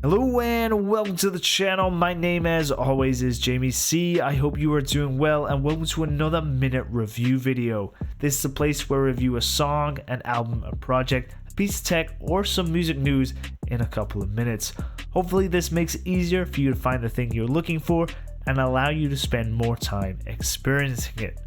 Hello and welcome to the channel. My name as always is Jamie C. I hope you are doing well and welcome to another minute review video. This is a place where I review a song, an album, a project, a piece of tech, or some music news in a couple of minutes. Hopefully this makes it easier for you to find the thing you're looking for and allow you to spend more time experiencing it.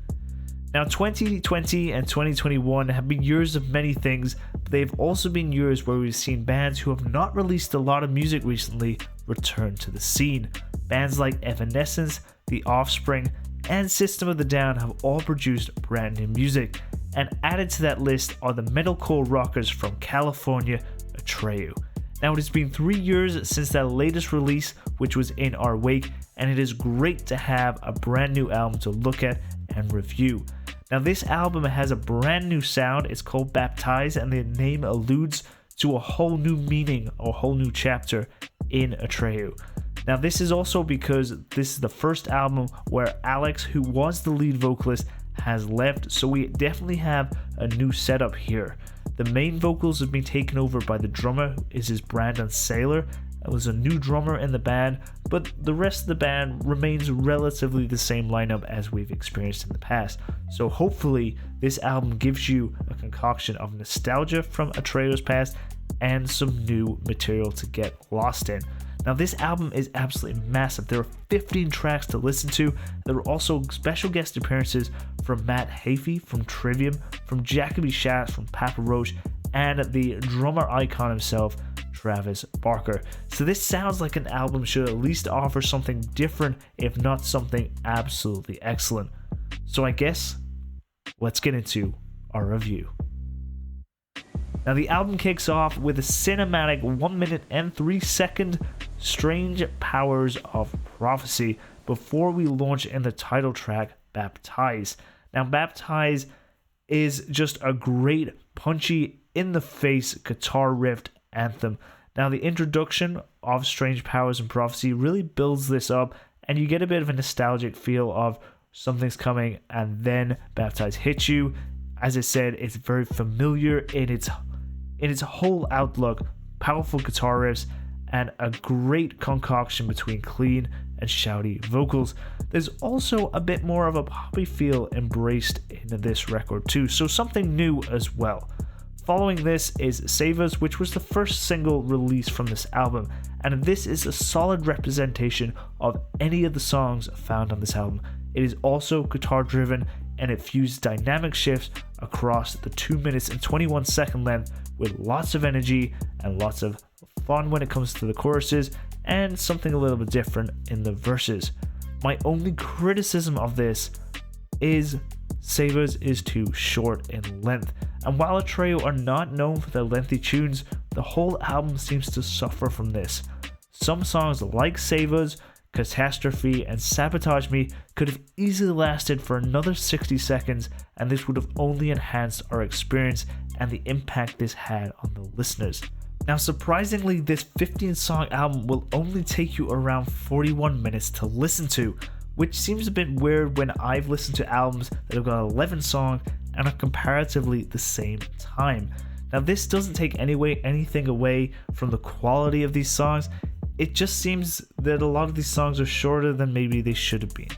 Now 2020 and 2021 have been years of many things, but they've also been years where we've seen bands who have not released a lot of music recently return to the scene. Bands like Evanescence, The Offspring, and System of a Down have all produced brand new music, and added to that list are the metalcore rockers from California, Atreyu. Now it has been 3 years since that latest release, which was in our wake, and it is great to have a brand new album to look at and review. Now this album has a brand new sound. It's called Baptize, and the name alludes to a whole new meaning or a whole new chapter in Atreyu. Now this is also because this is the first album where Alex, who was the lead vocalist, has left, so we definitely have a new setup here. The main vocals have been taken over by the drummer, who is his Brandon Saylor. There was a new drummer in the band, but the rest of the band remains relatively the same lineup as we've experienced in the past. So hopefully this album gives you a concoction of nostalgia from Atreyu's past and some new material to get lost in. Now this album is absolutely massive. There are 15 tracks to listen to. There are also special guest appearances from Matt Hafey from Trivium, from Jacoby Schatz from Papa Roach, and the drummer icon himself, Travis Barker. So this sounds like an album should at least offer something different, if not something absolutely excellent. So I guess let's get into our review. Now the album kicks off with a cinematic 1 minute and 3 second Strange Powers of Prophecy before we launch in the title track, Baptize. Now Baptize is just a great punchy in the face guitar riff anthem. Now the introduction of Strange Powers and Prophecy really builds this up, and you get a bit of a nostalgic feel of something's coming, and then Baptize hits you. As I said, it's very familiar in its whole outlook, powerful guitar riffs, and a great concoction between clean and shouty vocals. There's also a bit more of a poppy feel embraced into this record too, so something new as well. Following this is Save Us, which was the first single released from this album, and this is a solid representation of any of the songs found on this album. It is also guitar driven, and it fuses dynamic shifts across the 2 minutes and 21 second length with lots of energy and lots of fun when it comes to the choruses, and something a little bit different in the verses. My only criticism of this is Save Us is too short in length, and while Atreyu are not known for their lengthy tunes, the whole album seems to suffer from this. Some songs like Save Us, Catastrophe, and Sabotage Me could have easily lasted for another 60 seconds, and this would have only enhanced our experience and the impact this had on the listeners. Now surprisingly, this 15-song album will only take you around 41 minutes to listen to, which seems a bit weird when I've listened to albums that have got 11 songs and are comparatively the same time. Now this doesn't take anything away from the quality of these songs. It just seems that a lot of these songs are shorter than maybe they should have been.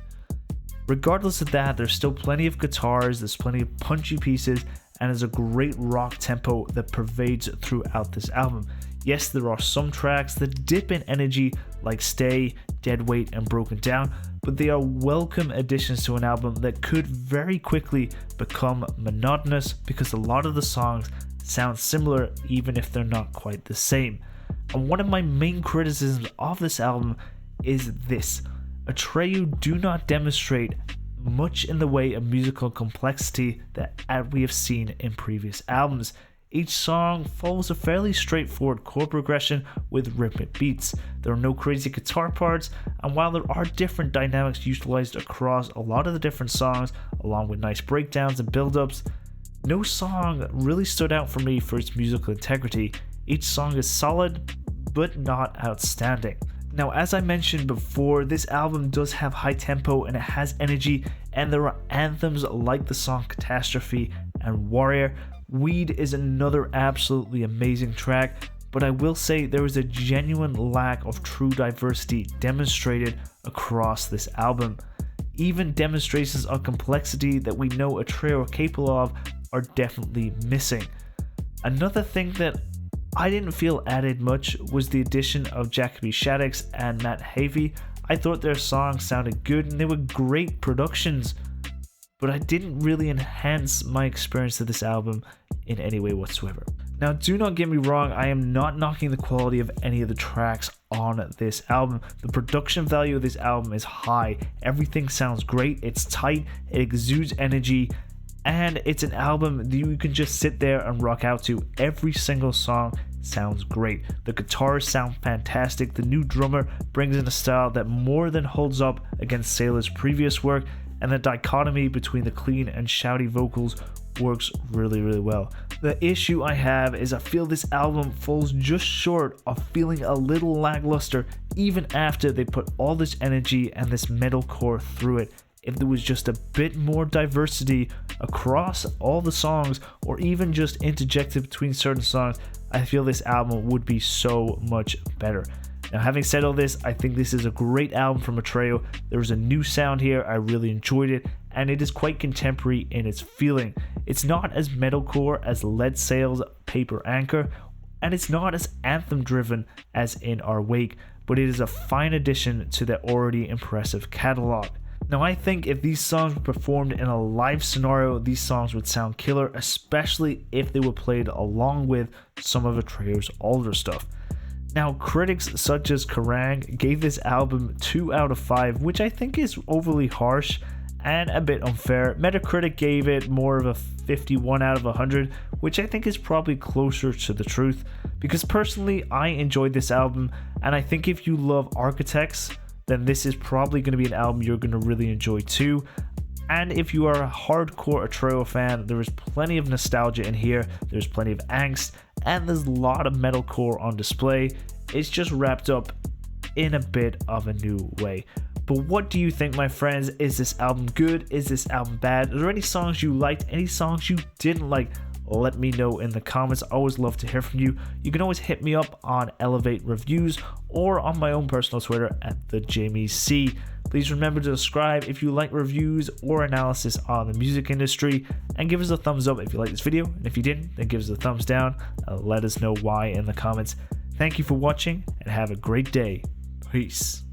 Regardless of that, there's still plenty of guitars, there's plenty of punchy pieces, and there's a great rock tempo that pervades throughout this album. Yes, there are some tracks that dip in energy like Stay, Deadweight, and Broken Down, but they are welcome additions to an album that could very quickly become monotonous because a lot of the songs sound similar even if they're not quite the same. And one of my main criticisms of this album is this: Atreyu do not demonstrate much in the way of musical complexity that we have seen in previous albums. Each song follows a fairly straightforward chord progression with rhythmic beats. There are no crazy guitar parts, and while there are different dynamics utilized across a lot of the different songs, along with nice breakdowns and build-ups, no song really stood out for me for its musical integrity. Each song is solid, but not outstanding. Now, as I mentioned before, this album does have high tempo and it has energy, and there are anthems like the song Catastrophe and Warrior. Weed is another absolutely amazing track, but I will say there is a genuine lack of true diversity demonstrated across this album. Even demonstrations of complexity that we know Atreyu are capable of are definitely missing. Another thing that I didn't feel added much was the addition of Jacoby Shaddix and Matt Havey. I thought their songs sounded good and they were great productions, but I didn't really enhance my experience of this album in any way whatsoever. Now, do not get me wrong, I am not knocking the quality of any of the tracks on this album. The production value of this album is high. Everything sounds great, it's tight, it exudes energy, and it's an album that you can just sit there and rock out to. Every single song sounds great. The guitars sound fantastic. The new drummer brings in a style that more than holds up against Sailor's previous work, and the dichotomy between the clean and shouty vocals works really well. The issue I have is I feel this album falls just short of feeling a little lackluster even after they put all this energy and this metalcore through it. If there was just a bit more diversity across all the songs, or even just interjected between certain songs, I feel this album would be so much better. Now, having said all this, I think this is a great album from Atreyu. There is a new sound here, I really enjoyed it, and it is quite contemporary in its feeling. It's not as metalcore as Lead Sail's Paper Anchor, and it's not as anthem driven as In Our Wake, but it is a fine addition to their already impressive catalog. Now, I think if these songs were performed in a live scenario, these songs would sound killer, especially if they were played along with some of Atreyu's older stuff. Now, critics such as Kerrang gave this album 2 out of 5, which I think is overly harsh and a bit unfair. Metacritic gave it more of a 51 out of 100, which I think is probably closer to the truth, because personally I enjoyed this album, and I think if you love Architects, then this is probably going to be an album you're going to really enjoy too. And if you are a hardcore Atreyu fan, there is plenty of nostalgia in here, there's plenty of angst, and there's a lot of metalcore on display. It's just wrapped up in a bit of a new way. But what do you think, my friends? Is this album good? Is this album bad? Are there any songs you liked? Any songs you didn't like? Let me know in the comments. I always love to hear from you. You can always hit me up on Elevate Reviews or on my own personal Twitter at the Jamie C. Please remember to subscribe if you like reviews or analysis on the music industry, and give us a thumbs up if you like this video, and if you didn't, then give us a thumbs down. Let us know why in the comments. Thank you for watching, and have a great day. Peace.